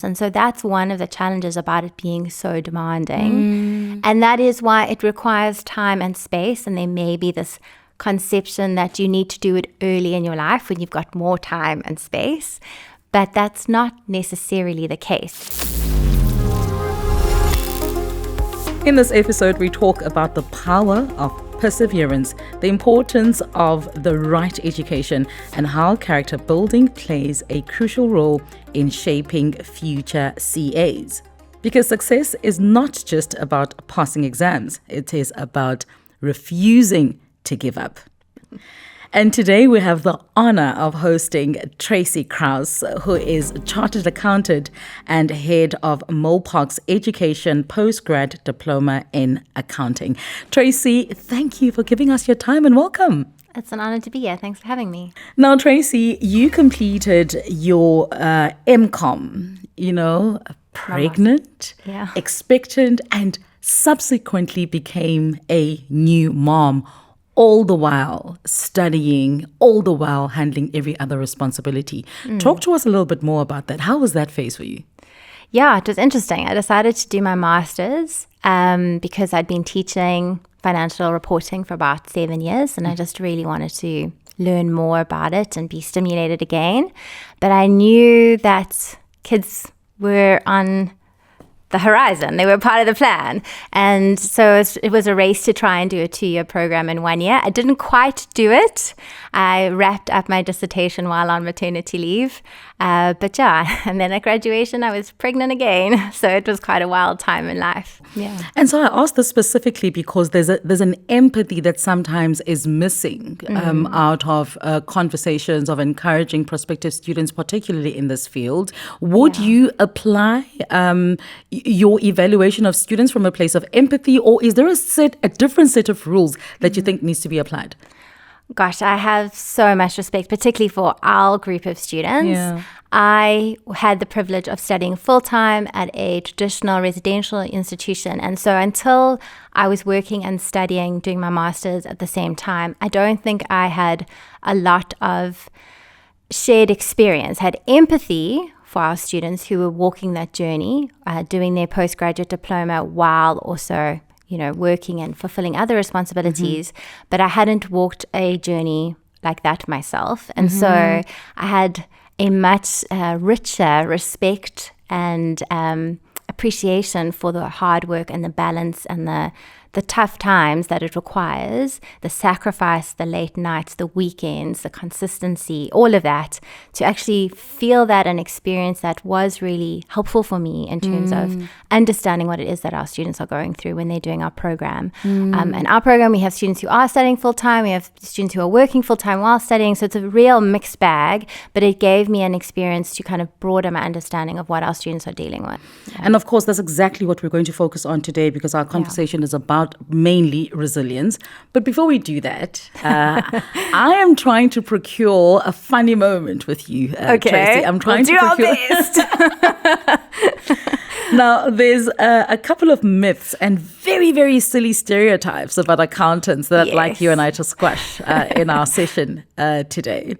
And so that's one of the challenges about it being so demanding. And that is why it requires time and space. And there may be this conception that you need to do it early in your life when you've got more time and space. But that's not necessarily the case. In this episode, we talk about the power of perseverance, the importance of the right education, and how character building plays a crucial role in shaping future CAs. Because success is not just about passing exams, it is about refusing to give up. And today we have the honor of hosting Tracy Kraus, who is a chartered accountant and head of Milpark's Education Postgrad Diploma in Accounting. Tracy, thank you for giving us your time and welcome. It's an honor to be here. Thanks for having me. Now, Tracy, you completed your MCOM, pregnant, expectant, and subsequently became a new mom. All the while studying, all the while handling every other responsibility. Talk to us a little bit more about that. How was that phase for you? Yeah, it was interesting. I decided to do my master's because I'd been teaching financial reporting for about 7 years, and I just really wanted to learn more about it and be stimulated again. But I knew that kids were on the horizon. They were part of the plan. And so it was a race to try and do a 2-year program in 1 year. I didn't quite do it. I wrapped up my dissertation while on maternity leave. And then at graduation, I was pregnant again. So it was quite a wild time in life. Yeah. And so I asked this specifically because there's an empathy that sometimes is missing out of conversations of encouraging prospective students, particularly in this field. Would you apply your evaluation of students from a place of empathy, or is there a different set of rules that you think needs to be applied? Gosh, I have so much respect, particularly for our group of students. Yeah. I had the privilege of studying full-time at a traditional residential institution. And so until I was working and studying, doing my master's at the same time, I don't think I had a lot of shared experience, had empathy for our students who were walking that journey, doing their postgraduate diploma while also working and fulfilling other responsibilities, but I hadn't walked a journey like that myself. And so I had a much richer respect and appreciation for the hard work and the balance and the tough times that it requires, the sacrifice, the late nights, the weekends, the consistency, all of that, to actually feel that and experience that was really helpful for me in terms of understanding what it is that our students are going through when they're doing our program. And our program, we have students who are studying full-time, we have students who are working full-time while studying, so it's a real mixed bag, but it gave me an experience to kind of broaden my understanding of what our students are dealing with. Yeah. And of course, that's exactly what we're going to focus on today, because our conversation is about mainly resilience. But before we do that, I am trying to procure a funny moment with you, Tracy. I'm trying to procure our best. Now, there's a couple of myths and very, very silly stereotypes about accountants that I'd like you and I to squash in our session today.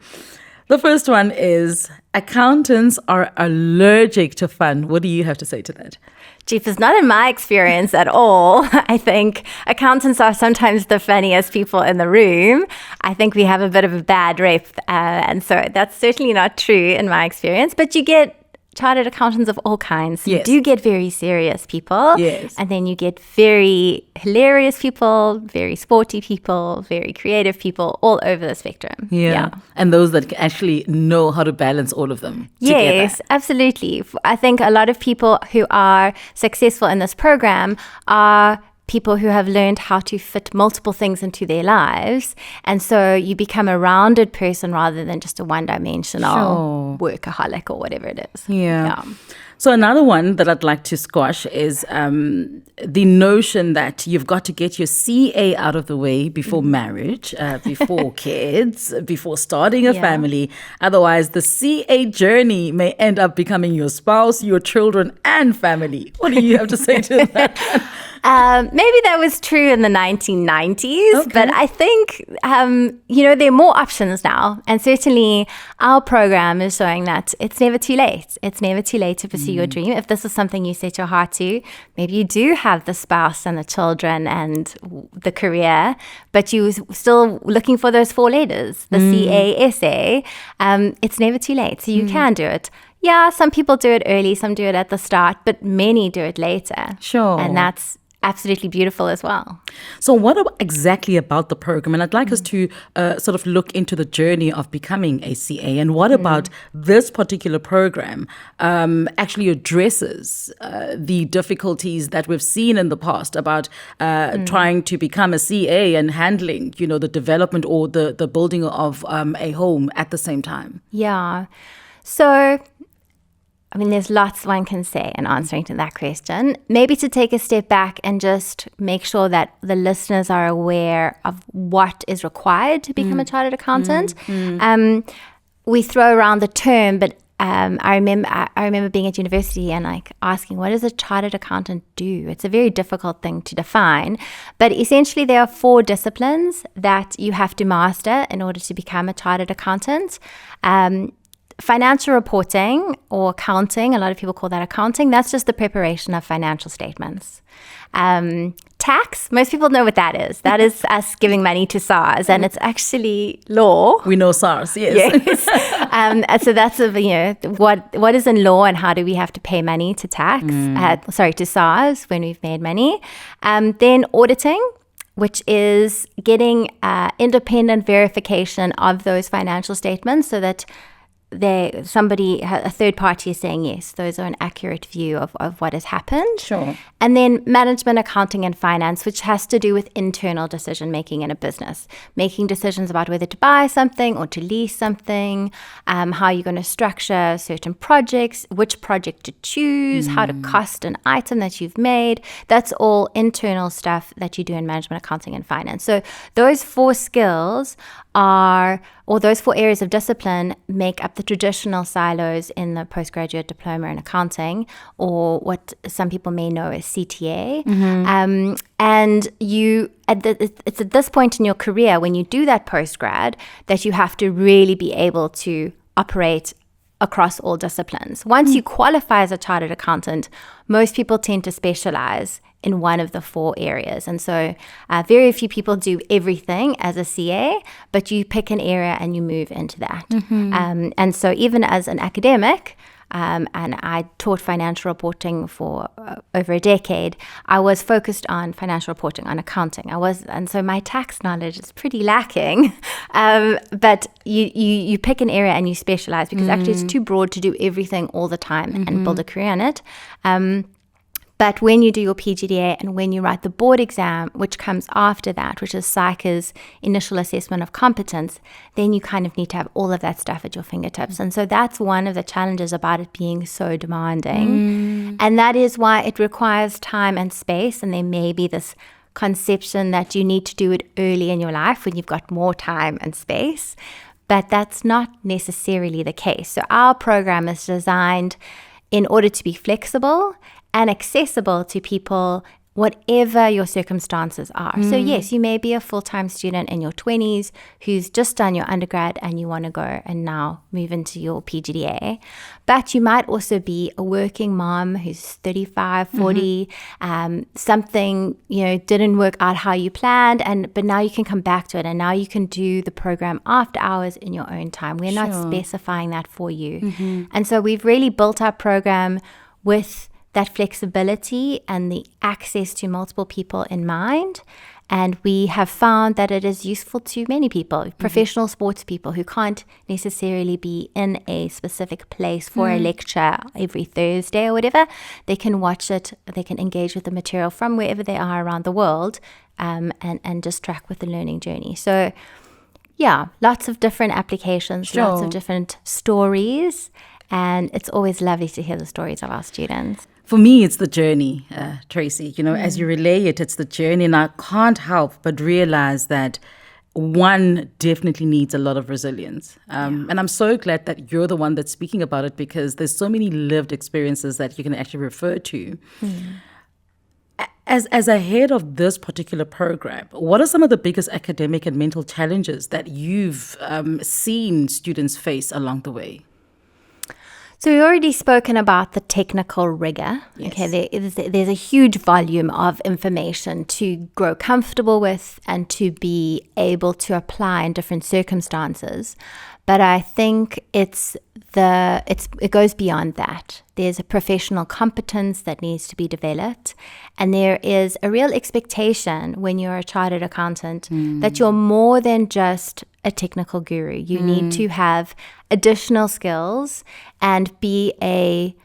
The first one is accountants are allergic to fun. What do you have to say to that? Chief, it's not in my experience at all. I think accountants are sometimes the funniest people in the room. I think we have a bit of a bad rep. And so that's certainly not true in my experience. But you get chartered accountants of all kinds. Yes. You do get very serious people. Yes. And then you get very hilarious people, very sporty people, very creative people, all over the spectrum. Yeah. And those that actually know how to balance all of them together. Yes, absolutely. I think a lot of people who are successful in this program are people who have learned how to fit multiple things into their lives. And so you become a rounded person rather than just a one-dimensional workaholic or whatever it is. Yeah. So another one that I'd like to squash is the notion that you've got to get your CA out of the way before marriage, before kids, before starting a family. Otherwise, the CA journey may end up becoming your spouse, your children, and family. What do you have to say to that? Maybe that was true in the 1990s, but I think, there are more options now. And certainly our program is showing that it's never too late. It's never too late to pursue your dream. If this is something you set your heart to, maybe you do have the spouse and the children and the career, but you're still looking for those 4 letters, the CASA. It's never too late. So you can do it. Yeah, some people do it early, some do it at the start, but many do it later. Sure. And that's absolutely beautiful as well. So what exactly about the program? And I'd like us to sort of look into the journey of becoming a CA. And what about this particular program actually addresses the difficulties that we've seen in the past about trying to become a CA and handling, the development or the building of a home at the same time? Yeah. So there's lots one can say in answering to that question. Maybe to take a step back and just make sure that the listeners are aware of what is required to become a chartered accountant. We throw around the term, but I remember being at university and asking, what does a chartered accountant do? It's a very difficult thing to define. But essentially, there are 4 disciplines that you have to master in order to become a chartered accountant. Financial reporting or accounting, a lot of people call that accounting. That's just the preparation of financial statements. Tax, most people know what that is. That is us giving money to SARS, and it's actually law. We know SARS, yes. So that's what is in law and how do we have to pay money to to SARS when we've made money. Then auditing, which is getting independent verification of those financial statements so that a third party is saying, yes, those are an accurate view of what has happened. Sure. And then management, accounting, and finance, which has to do with internal decision making in a business, making decisions about whether to buy something or to lease something, how you're going to structure certain projects, which project to choose, how to cost an item that you've made. That's all internal stuff that you do in management, accounting, and finance. So those 4 skills those 4 areas of discipline make up the traditional silos in the postgraduate diploma in accounting, or what some people may know as CTA. And it's at this point in your career when you do that postgrad that you have to really be able to operate across all disciplines. Once you qualify as a chartered accountant, most people tend to specialize in one of the 4 areas. And so very few people do everything as a CA, but you pick an area and you move into that. And so even as an academic, and I taught financial reporting for over a decade, I was focused on financial reporting, on accounting. And so my tax knowledge is pretty lacking. But you pick an area and you specialize because actually it's too broad to do everything all the time and build a career in it. But when you do your PGDA and when you write the board exam, which comes after that, which is SAICA's initial assessment of competence, then you kind of need to have all of that stuff at your fingertips. And so that's one of the challenges about it being so demanding. And that is why it requires time and space. And there may be this conception that you need to do it early in your life when you've got more time and space. But that's not necessarily the case. So our program is designed in order to be flexible and accessible to people, whatever your circumstances are. So yes, you may be a full-time student in your 20s who's just done your undergrad and you want to go and now move into your PGDA. But you might also be a working mom who's 35, 40, something, didn't work out how you planned, but now you can come back to it and now you can do the program after hours in your own time. We're not specifying that for you. And so we've really built our program with that flexibility and the access to multiple people in mind. And we have found that it is useful to many people, professional sports people who can't necessarily be in a specific place for a lecture every Thursday or whatever. They can watch it, they can engage with the material from wherever they are around the world, and just track with the learning journey. So yeah, lots of different applications, lots of different stories. And it's always lovely to hear the stories of our students. For me, it's the journey, Tracy. As you relay it, it's the journey. And I can't help but realize that one definitely needs a lot of resilience. And I'm so glad that you're the one that's speaking about it, because there's so many lived experiences that you can actually refer to. As a head of this particular program, what are some of the biggest academic and mental challenges that you've seen students face along the way? So we've already spoken about the technical rigor. Yes. Okay, there's a huge volume of information to grow comfortable with and to be able to apply in different circumstances. But I think it goes beyond that. There's a professional competence that needs to be developed, and there is a real expectation when you're a chartered accountant that you're more than just a technical guru. You need to have additional skills and be a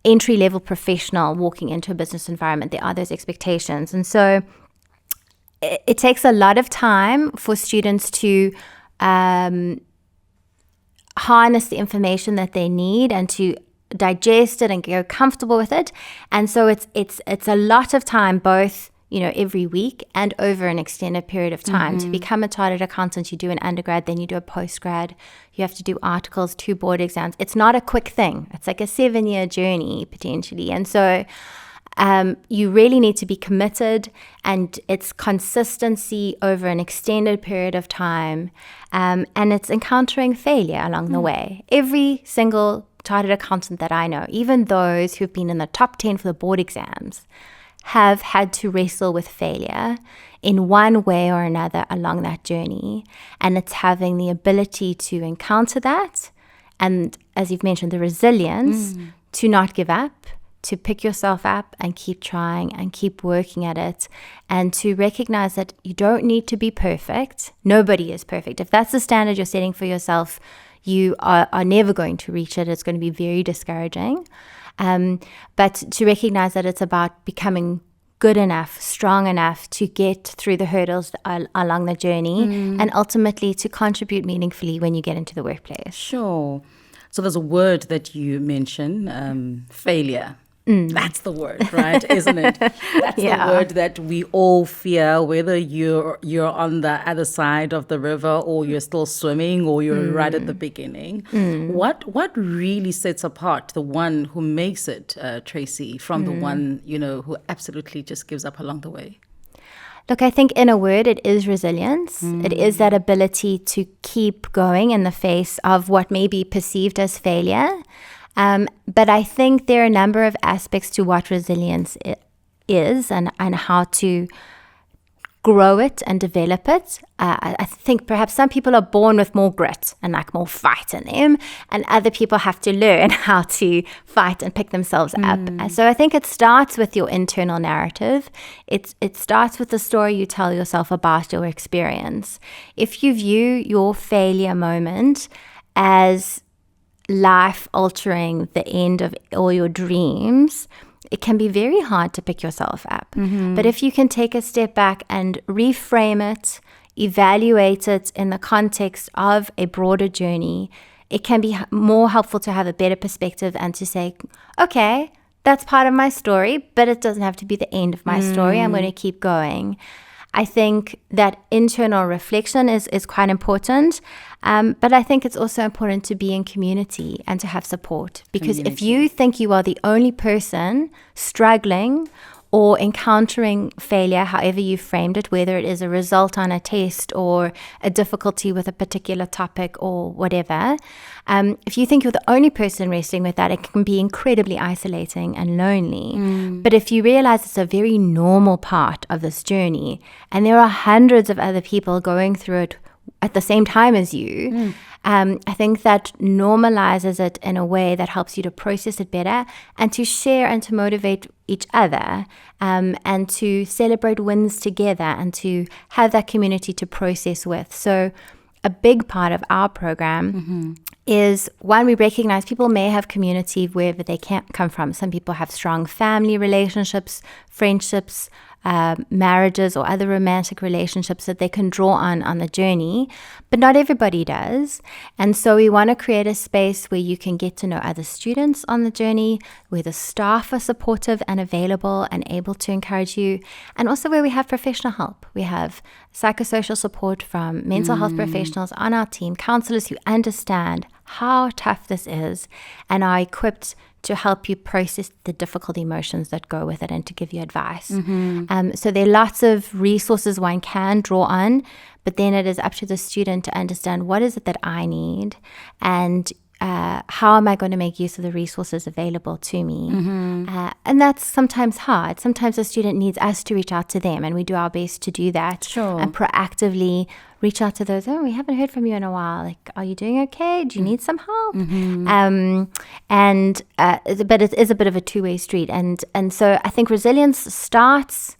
entry-level professional walking into a business environment. There are those expectations. And so it takes a lot of time for students to harness the information that they need and to digest it and get comfortable with it. And so it's a lot of time, both every week and over an extended period of time. To become a chartered accountant, you do an undergrad, then you do a postgrad. You have to do articles, 2 board exams. It's not a quick thing. It's like a 7-year journey potentially. And so you really need to be committed, and it's consistency over an extended period of time. And it's encountering failure along the way. Every single chartered accountant that I know, even those who've been in the top 10 for the board exams, have had to wrestle with failure in one way or another along that journey. And it's having the ability to encounter that, and as you've mentioned, the resilience to not give up, to pick yourself up and keep trying and keep working at it, and to recognize that you don't need to be perfect. Nobody is perfect. If that's the standard you're setting for yourself, you are never going to reach it. It's going to be very discouraging. But to recognize that it's about becoming good enough, strong enough to get through the hurdles along the journey, and ultimately to contribute meaningfully when you get into the workplace. Sure. So there's a word that you mention, failure. That's the word, right? Isn't it? That's the word that we all fear, whether you're on the other side of the river, or you're still swimming, or you're right at the beginning. What really sets apart the one who makes it, Tracy, from the one, who absolutely just gives up along the way? Look, I think in a word, it is resilience. It is that ability to keep going in the face of what may be perceived as failure. But I think there are a number of aspects to what resilience is and how to grow it and develop it. I think perhaps some people are born with more grit and like more fight in them, and other people have to learn how to fight and pick themselves up. So I think it starts with your internal narrative. It starts with the story you tell yourself about your experience. If you view your failure moment as life altering, the end of all your dreams, it can be very hard to pick yourself up. But if you can take a step back and reframe it, evaluate it in the context of a broader journey, it can be more helpful to have a better perspective and to say, okay, that's part of my story, but it doesn't have to be the end of my story. I'm going to keep going. I think that internal reflection is quite important, but I think it's also important to be in community and to have support. Because if you think you are the only person struggling or encountering failure, however you framed it, whether it is a result on a test or a difficulty with a particular topic or whatever, if you think you're the only person wrestling with that, it can be incredibly isolating and lonely. But if you realize it's a very normal part of this journey, and there are hundreds of other people going through it at the same time as you, I think that normalizes it in a way that helps you to process it better and to share and to motivate each other, and to celebrate wins together and to have that community to process with. So a big part of our program is, one, we recognize people may have community wherever they come from. Some people have strong family relationships, friendships, marriages or other romantic relationships that they can draw on the journey, but not everybody does. And so we want to create a space where you can get to know other students on the journey, where the staff are supportive and available and able to encourage you, and also where we have professional help. We have psychosocial support from mental health professionals on our team, counselors who understand how tough this is and are equipped to help you process the difficult emotions that go with it and to give you advice. So there are lots of resources one can draw on, but then it is up to the student to understand what is it that I need and how am I going to make use of the resources available to me? And that's sometimes hard. Sometimes a student needs us to reach out to them, and we do our best to do that. Sure. And proactively reach out to those, we haven't heard from you in a while. Like, are you doing okay? Do you need some help? But it is a bit of a two-way street. And so I think resilience starts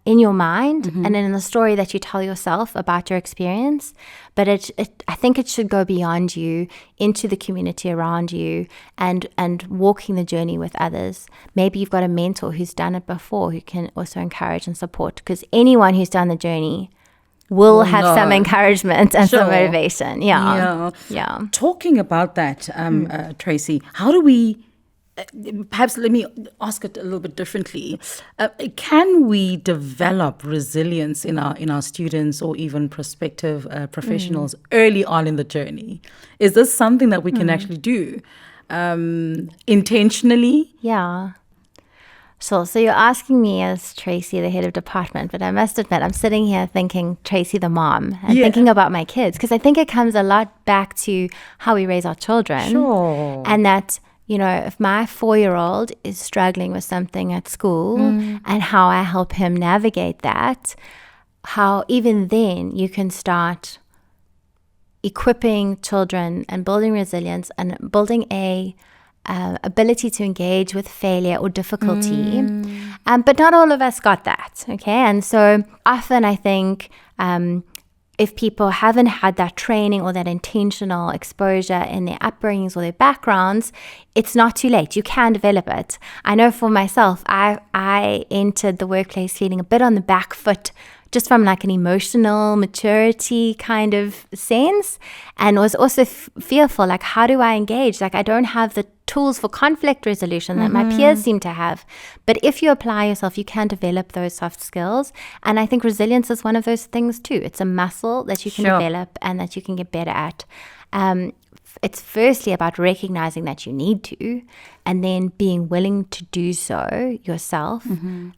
in your mind and in the story that you tell yourself about your experience. But I think it should go beyond you into the community around you and walking the journey with others. Maybe you've got a mentor who's done it before who can also encourage and support, because anyone who's done the journey will have some encouragement and some motivation. Yeah. Talking about that, Tracy, how do we, perhaps let me ask it a little bit differently. Can we develop resilience in our students or even prospective professionals early on in the journey? Is this something that we can actually do intentionally? Yeah. So you're asking me as Tracy, the head of department, but I must admit, I'm sitting here thinking Tracy, the mom, and thinking about my kids, because I think it comes a lot back to how we raise our children. Sure. And that, if my 4-year-old is struggling with something at school and how I help him navigate that, how even then you can start equipping children and building resilience and building a ability to engage with failure or difficulty. But not all of us got that, okay? And so often I think if people haven't had that training or that intentional exposure in their upbringings or their backgrounds, it's not too late. You can develop it. I know for myself, I entered the workplace feeling a bit on the back foot, just from like an emotional maturity kind of sense, and was also fearful, like, how do I engage? Like, I don't have the tools for conflict resolution that my peers seem to have. But if you apply yourself, you can develop those soft skills. And I think resilience is one of those things too. It's a muscle that you can develop and that you can get better at. It's firstly about recognizing that you need to, and then being willing to do so yourself.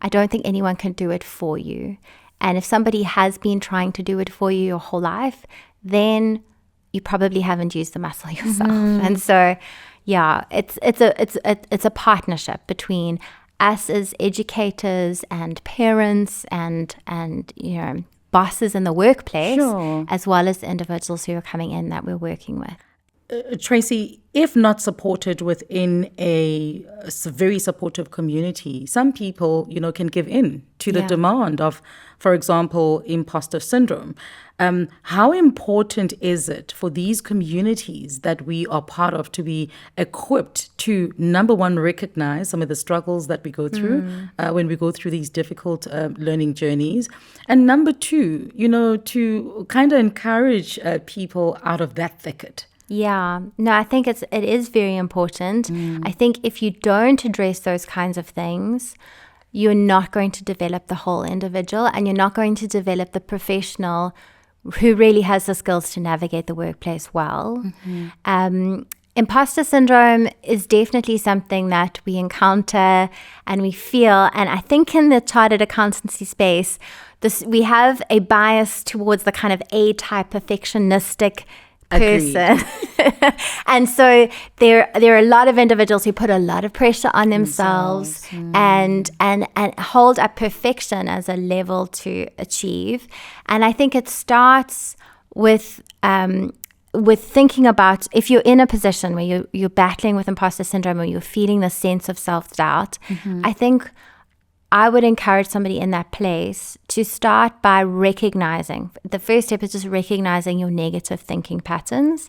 I don't think anyone can do it for you. And if somebody has been trying to do it for you your whole life, then you probably haven't used the muscle yourself. And so, it's a partnership between us as educators and parents and bosses in the workplace, as well as the individuals who are coming in that we're working with. Tracy, if not supported within a very supportive community, some people, can give in to the demand of, for example, imposter syndrome. How important is it for these communities that we are part of to be equipped to, number one, recognize some of the struggles that we go through when we go through these difficult learning journeys, and number two, to kind of encourage people out of that thicket? Yeah, no, I think it is very important. I think if you don't address those kinds of things, you're not going to develop the whole individual, and you're not going to develop the professional who really has the skills to navigate the workplace well. Imposter syndrome is definitely something that we encounter and we feel. And I think in the chartered accountancy space, we have a bias towards the kind of A-type perfectionistic person. And so there are a lot of individuals who put a lot of pressure on themselves and hold up perfection as a level to achieve. And I think it starts with thinking about, if you're in a position where you're battling with imposter syndrome or you're feeling the sense of self-doubt, I think I would encourage somebody in that place to start by recognizing. The first step is just recognizing your negative thinking patterns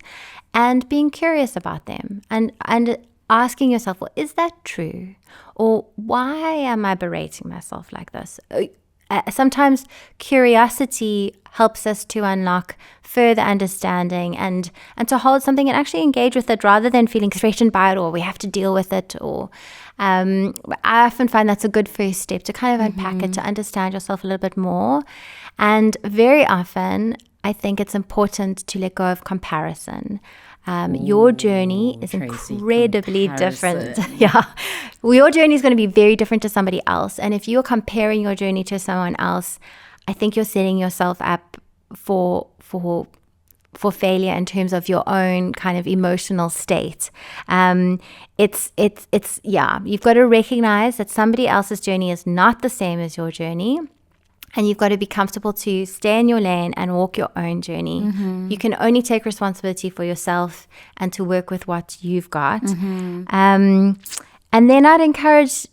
and being curious about them and asking yourself, well, is that true? Or why am I berating myself like this? Sometimes curiosity helps us to unlock further understanding and to hold something and actually engage with it rather than feeling threatened by it or we have to deal with it. Or I often find that's a good first step to kind of unpack it, to understand yourself a little bit more. And very often, I think it's important to let go of comparison. Your journey is Tracy, incredibly different. comparison. Yeah. Well, your journey is going to be very different to somebody else. And if you're comparing your journey to someone else, I think you're setting yourself up for failure in terms of your own kind of emotional state. You've got to recognize that somebody else's journey is not the same as your journey. And you've got to be comfortable to stay in your lane and walk your own journey. Mm-hmm. You can only take responsibility for yourself and to work with what you've got. Mm-hmm. And then I'd encourage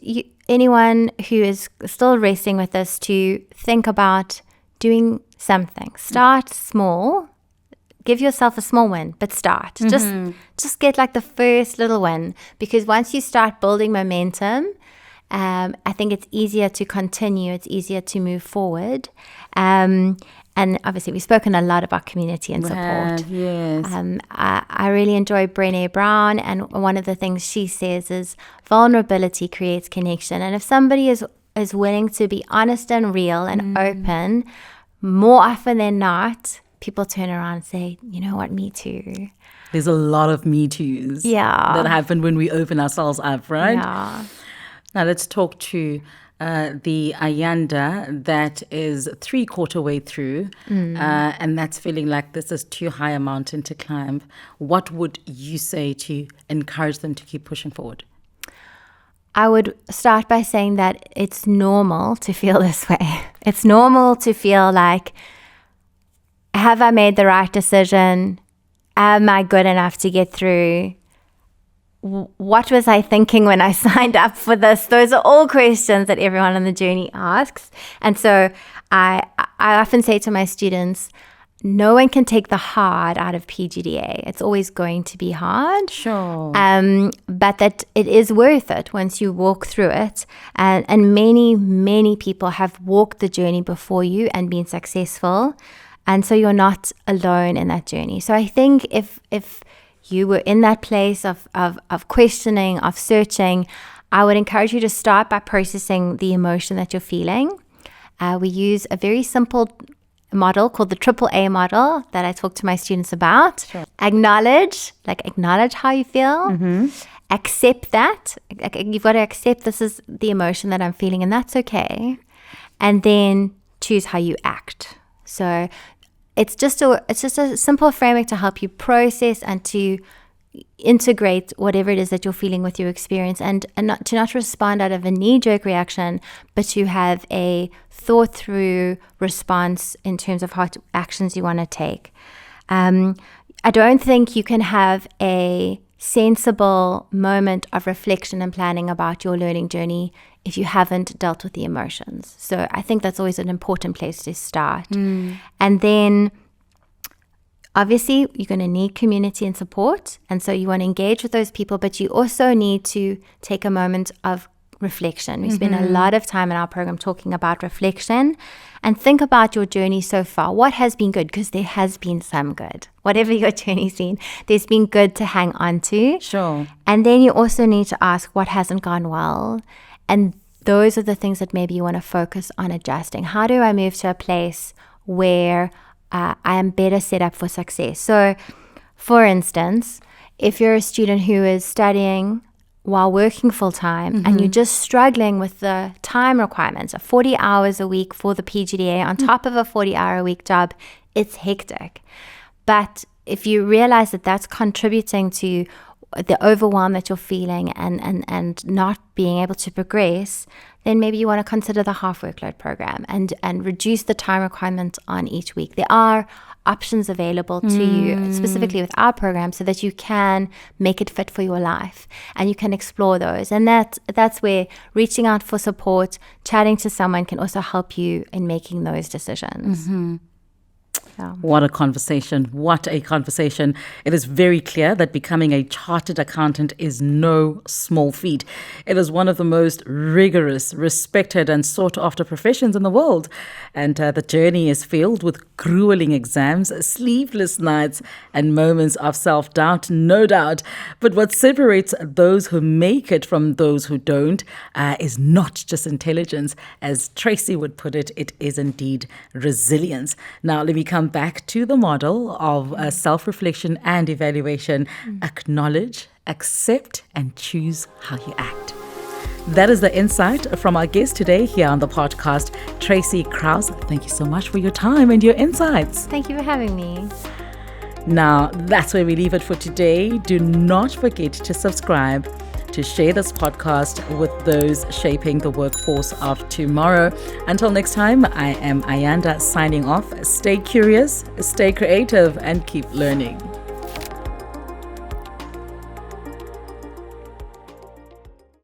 anyone who is still wrestling with this to think about doing something. Start small. Give yourself a small win, but start. Mm-hmm. Just get like the first little win, because once you start building momentum, I think it's easier to continue. It's easier to move forward. And obviously, we've spoken a lot about community and support. Yes. I really enjoy Brené Brown, and one of the things she says is vulnerability creates connection. And if somebody is willing to be honest and real and open, more often than not, people turn around and say, you know what, me too. There's a lot of me toos that happen when we open ourselves up, right? Yeah. Now let's talk to the Ayanda that is 3/4 way through and that's feeling like this is too high a mountain to climb. What would you say to encourage them to keep pushing forward? I would start by saying that it's normal to feel this way. It's normal to feel like, have I made the right decision? Am I good enough to get through? What was I thinking when I signed up for this? Those are all questions that everyone on the journey asks. And so I often say to my students, no one can take the hard out of PGDA. It's always going to be hard. Sure. But that it is worth it once you walk through it. And many, many people have walked the journey before you and been successful. And so you're not alone in that journey. So I think if you were in that place of questioning, of searching, I would encourage you to start by processing the emotion that you're feeling. We use a very simple model called the AAA model that I talk to my students about. Sure. Acknowledge how you feel. Mm-hmm. Accept that. You've got to accept this is the emotion that I'm feeling, and that's okay. And then choose how you act. So it's just a simple framework to help you process and to integrate whatever it is that you're feeling with your experience, and not respond out of a knee-jerk reaction, but to have a thought-through response in terms of what actions you want to take. I don't think you can have a sensible moment of reflection and planning about your learning journey if you haven't dealt with the emotions. So I think that's always an important place to start. And then obviously you're going to need community and support. And so you want to engage with those people, but you also need to take a moment of reflection. We spend a lot of time in our program talking about reflection, and think about your journey so far. What has been good? Because there has been some good. Whatever your journey's been, there's been good to hang on to. Sure. And then you also need to ask what hasn't gone well. And those are the things that maybe you want to focus on adjusting. How do I move to a place where I am better set up for success? So, for instance, if you're a student who is studying while working full-time and you're just struggling with the time requirements of 40 hours a week for the PGDA on top of a 40-hour-a-week job, it's hectic. But if you realize that that's contributing to the overwhelm that you're feeling and not being able to progress, then maybe you want to consider the half workload program and reduce the time requirement on each week. There are options available to you, specifically with our program, so that you can make it fit for your life and you can explore those. And that's where reaching out for support, chatting to someone can also help you in making those decisions. Yeah. What a conversation. What a conversation. It is very clear that becoming a chartered accountant is no small feat. It is one of the most rigorous, respected and sought after professions in the world. And the journey is filled with grueling exams, sleepless nights and moments of self-doubt, no doubt. But what separates those who make it from those who don't is not just intelligence. As Tracy would put it, it is indeed resilience. Now, let me come come back to the model of self-reflection and evaluation. Acknowledge, accept, and choose how you act. That is the insight from our guest today here on the podcast, Tracy Kraus. Thank you so much for your time and your insights. Thank you for having me. Now, that's where we leave it for today. Do not forget to subscribe, to share this podcast with those shaping the workforce of tomorrow. Until next time, I am Ayanda signing off. Stay curious, stay creative, and keep learning.